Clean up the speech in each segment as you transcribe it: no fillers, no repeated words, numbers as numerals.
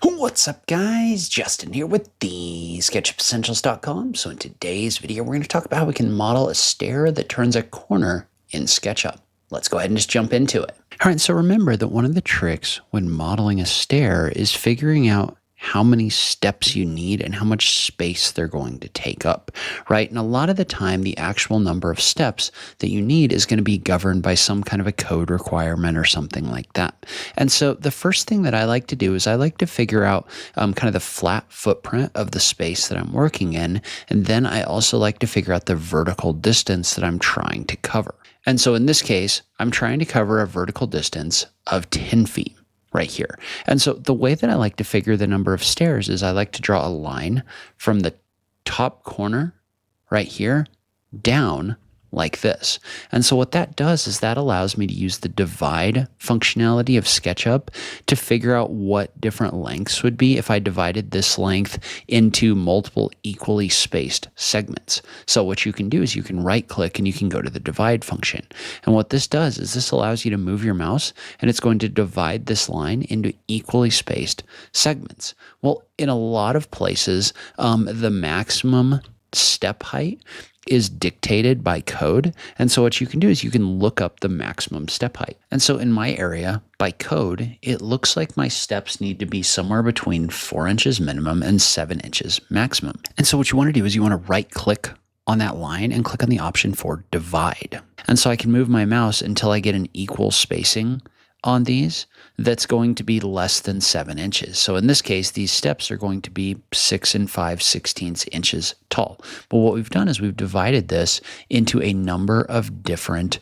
What's up, guys? Justin here with TheSketchUpEssentials.com. So in today's video, we're going to talk about how we can model a stair that turns a corner in SketchUp. Let's go ahead and just jump into it. All right, so remember that one of the tricks when modeling a stair is figuring out how many steps you need and how much space they're going to take up, right? And a lot of the time, the actual number of steps that you need is going to be governed by some kind of a code requirement or something like that. And so the first thing that I like to do is I like to figure out kind of the flat footprint of the space that I'm working in. And then I also like to figure out the vertical distance that I'm trying to cover. And so in this case, I'm trying to cover a vertical distance of 10 feet. Right here. And so the way that I like to figure the number of stairs is I like to draw a line from the top corner right here down like this. And so what that does is that allows me to use the divide functionality of SketchUp to figure out what different lengths would be if I divided this length into multiple equally spaced segments. So what you can do is you can right click and you can go to the divide function. And what this does is this allows you to move your mouse and it's going to divide this line into equally spaced segments. Well, in a lot of places, the maximum step height is dictated by code. And so what you can do is you can look up the maximum step height. And so in my area, by code, it looks like my steps need to be somewhere between 4 inches minimum and 7 inches maximum. And so what you want to do is you want to right click on that line and click on the option for divide. And so I can move my mouse until I get an equal spacing on these that's going to be less than 7 inches. So in this case, these steps are going to be 6 5/16 inches tall. But what we've done is we've divided this into a number of different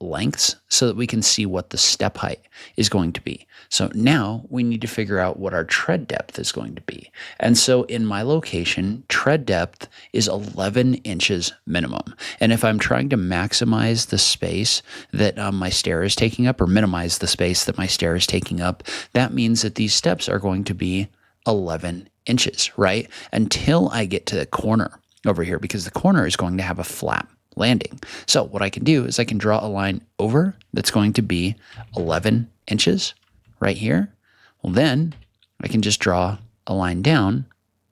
lengths so that we can see what the step height is going to be. So now we need to figure out what our tread depth is going to be. And so in my location, tread depth is 11 inches minimum. And if I'm trying to maximize the space that my stair is taking up or minimize the space that my stair is taking up, that means that these steps are going to be 11 inches, right? Until I get to the corner over here, because the corner is going to have a flat landing. So what I can do is I can draw a line over that's going to be 11 inches right here. Well, then I can just draw a line down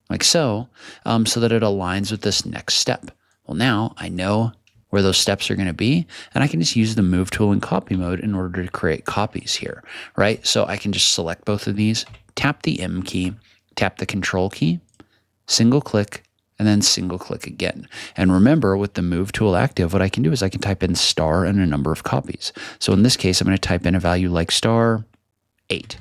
like so, so that it aligns with this next step. Well, now I know where those steps are going to be, and I can just use the move tool in copy mode in order to create copies here, right? So I can just select both of these, tap the M key, tap the control key, single click, and then single click again. And remember, with the move tool active, what I can do is I can type in star and a number of copies. So in this case, I'm going to type in a value like star 8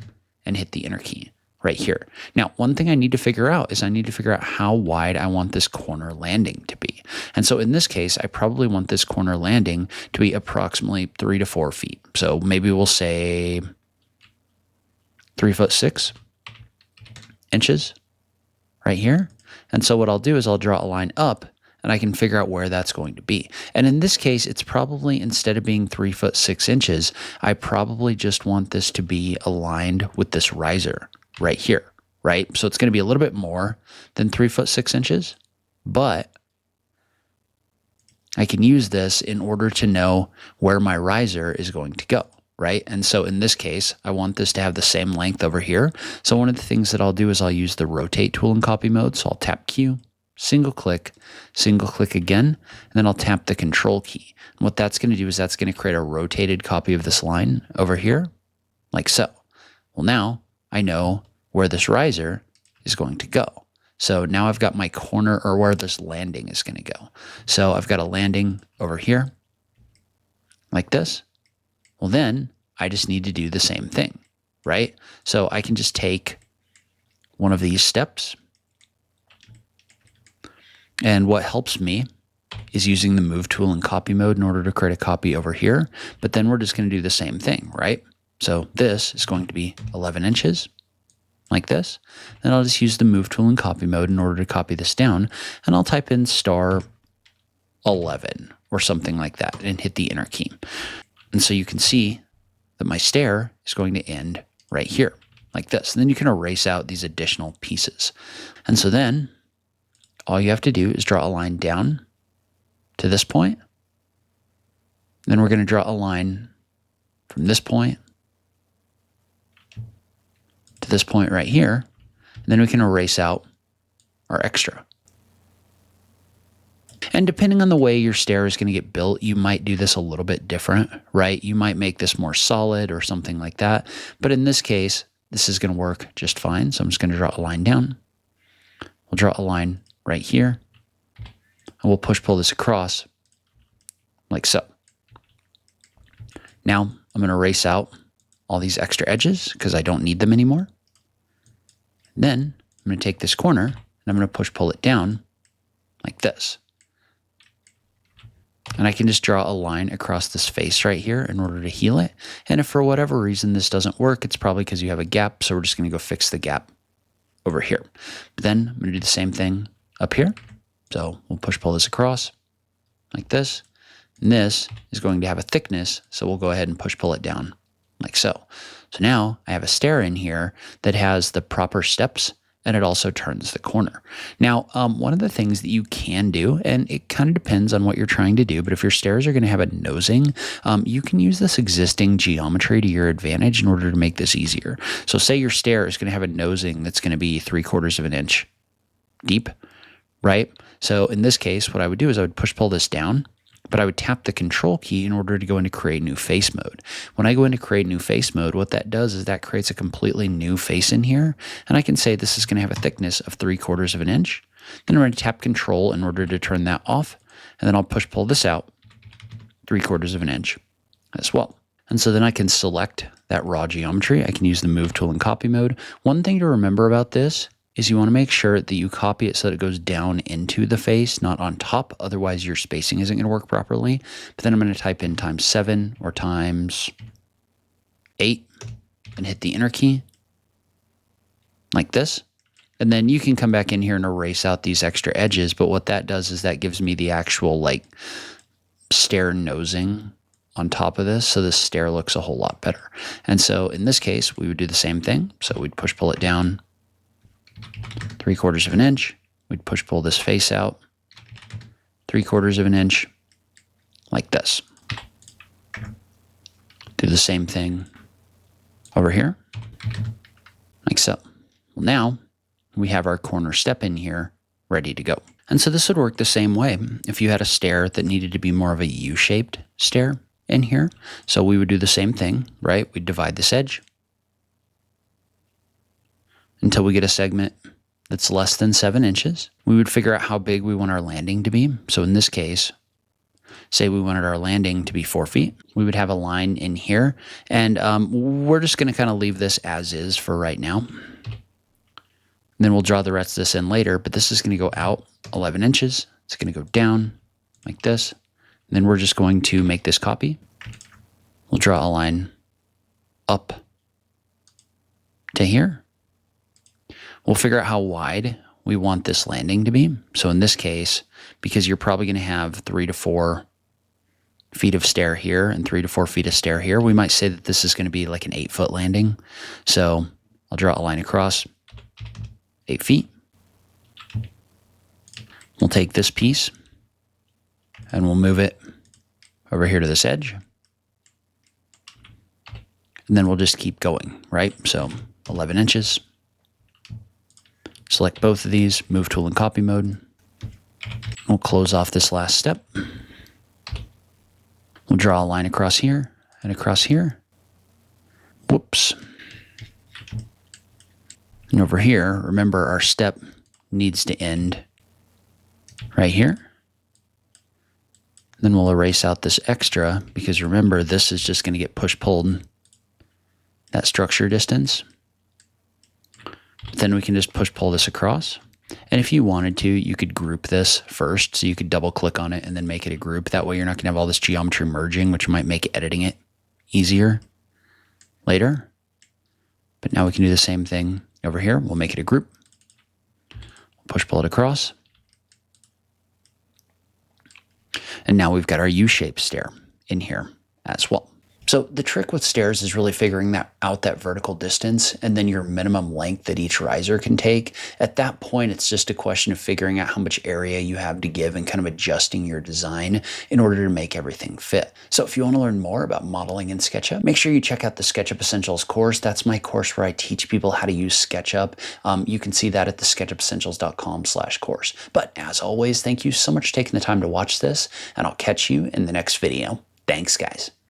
and hit the enter key right here. Now, one thing I need to figure out is I need to figure out how wide I want this corner landing to be. And so in this case, I probably want this corner landing to be approximately 3 to 4 feet. So maybe we'll say 3'6" right here. And so what I'll do is I'll draw a line up and I can figure out where that's going to be. And in this case, it's probably, instead of being 3'6", I probably just want this to be aligned with this riser right here, right? So it's going to be a little bit more than 3'6", but I can use this in order to know where my riser is going to go, right? And so in this case, I want this to have the same length over here. So one of the things that I'll do is I'll use the rotate tool in copy mode. So I'll tap Q, single click again, and then I'll tap the control key. And what that's going to do is that's going to create a rotated copy of this line over here, like so. Well, now I know where this riser is going to go. So now I've got my corner, or where this landing is going to go. So I've got a landing over here, like this. Well, then I just need to do the same thing, right? So I can just take one of these steps. And what helps me is using the move tool in copy mode in order to create a copy over here. But then we're just going to do the same thing, right? So this is going to be 11 inches, like this. Then I'll just use the move tool in copy mode in order to copy this down. And I'll type in star 11 or something like that and hit the enter key. And so you can see that my stair is going to end right here, like this. And then you can erase out these additional pieces. And so then all you have to do is draw a line down to this point. Then we're going to draw a line from this point to this point right here, and then we can erase out our extra. And depending on the way your stair is going to get built, you might do this a little bit different, right? You might make this more solid or something like that. But in this case, this is going to work just fine. So I'm just going to draw a line down. We'll draw a line right here. And we'll pull this across like so. Now I'm going to erase out all these extra edges because I don't need them anymore. Then I'm going to take this corner and I'm going to pull it down like this. And I can just draw a line across this face right here in order to heal it. And if for whatever reason this doesn't work, it's probably because you have a gap. So we're just going to go fix the gap over here. But then I'm going to do the same thing up here. So we'll pull this across like this. And this is going to have a thickness. So we'll go ahead and pull it down like so. So now I have a stair in here that has the proper steps, and it also turns the corner. Now, one of the things that you can do, and it kind of depends on what you're trying to do, but if your stairs are going to have a nosing, you can use this existing geometry to your advantage in order to make this easier. So say your stair is going to have a nosing that's going to be 3/4 of an inch deep, right? So in this case, what I would do is I would pull this down, but I would tap the control key in order to go into create new face mode. When I go into create new face mode, what that does is that creates a completely new face in here. And I can say this is going to have a thickness of 3/4 of an inch. Then I'm going to tap control in order to turn that off. And then I'll pull this out 3/4 of an inch as well. And so then I can select that raw geometry. I can use the move tool in copy mode. One thing to remember about this is you want to make sure that you copy it so that it goes down into the face, not on top. Otherwise, your spacing isn't going to work properly. But then I'm going to type in ×7 or ×8 and hit the enter key like this. And then you can come back in here and erase out these extra edges. But what that does is that gives me the actual like stair nosing on top of this. So this stair looks a whole lot better. And so in this case, we would do the same thing. So we'd pull it down 3/4 of an inch. We'd pull this face out 3/4 of an inch like this. Do the same thing over here like so. Well, now we have our corner step in here ready to go. And so this would work the same way if you had a stair that needed to be more of a U-shaped stair in here. So we would do the same thing, right? We'd divide this edge until we get a segment that's less than 7 inches. We would figure out how big we want our landing to be. So in this case, say we wanted our landing to be 4 feet. We would have a line in here, and we're just going to kind of leave this as is for right now. And then we'll draw the rest of this in later, but this is going to go out 11 inches. It's going to go down like this. And then we're just going to make this copy. We'll draw a line up to here. We'll figure out how wide we want this landing to be. So in this case, because you're probably going to have 3 to 4 feet of stair here and 3 to 4 feet of stair here, we might say that this is going to be like an 8-foot landing. So I'll draw a line across 8 feet. We'll take this piece and we'll move it over here to this edge. And then we'll just keep going, right? So 11 inches. Select both of these, move tool in copy mode. We'll close off this last step. We'll draw a line across here and across here. Whoops. And over here, remember our step needs to end right here. Then we'll erase out this extra because remember, this is just going to get pulled that structure distance. Then we can just pull this across. And if you wanted to, you could group this first. So you could double click on it and then make it a group. That way you're not going to have all this geometry merging, which might make editing it easier later. But now we can do the same thing over here. We'll make it a group. Pull it across. And now we've got our U-shaped stair in here as well. So the trick with stairs is really figuring that vertical distance and then your minimum length that each riser can take. At that point, it's just a question of figuring out how much area you have to give and kind of adjusting your design in order to make everything fit. So if you want to learn more about modeling in SketchUp, make sure you check out the SketchUp Essentials course. That's my course where I teach people how to use SketchUp. You can see that at TheSketchUpEssentials.com/course. But as always, thank you so much for taking the time to watch this, and I'll catch you in the next video. Thanks, guys.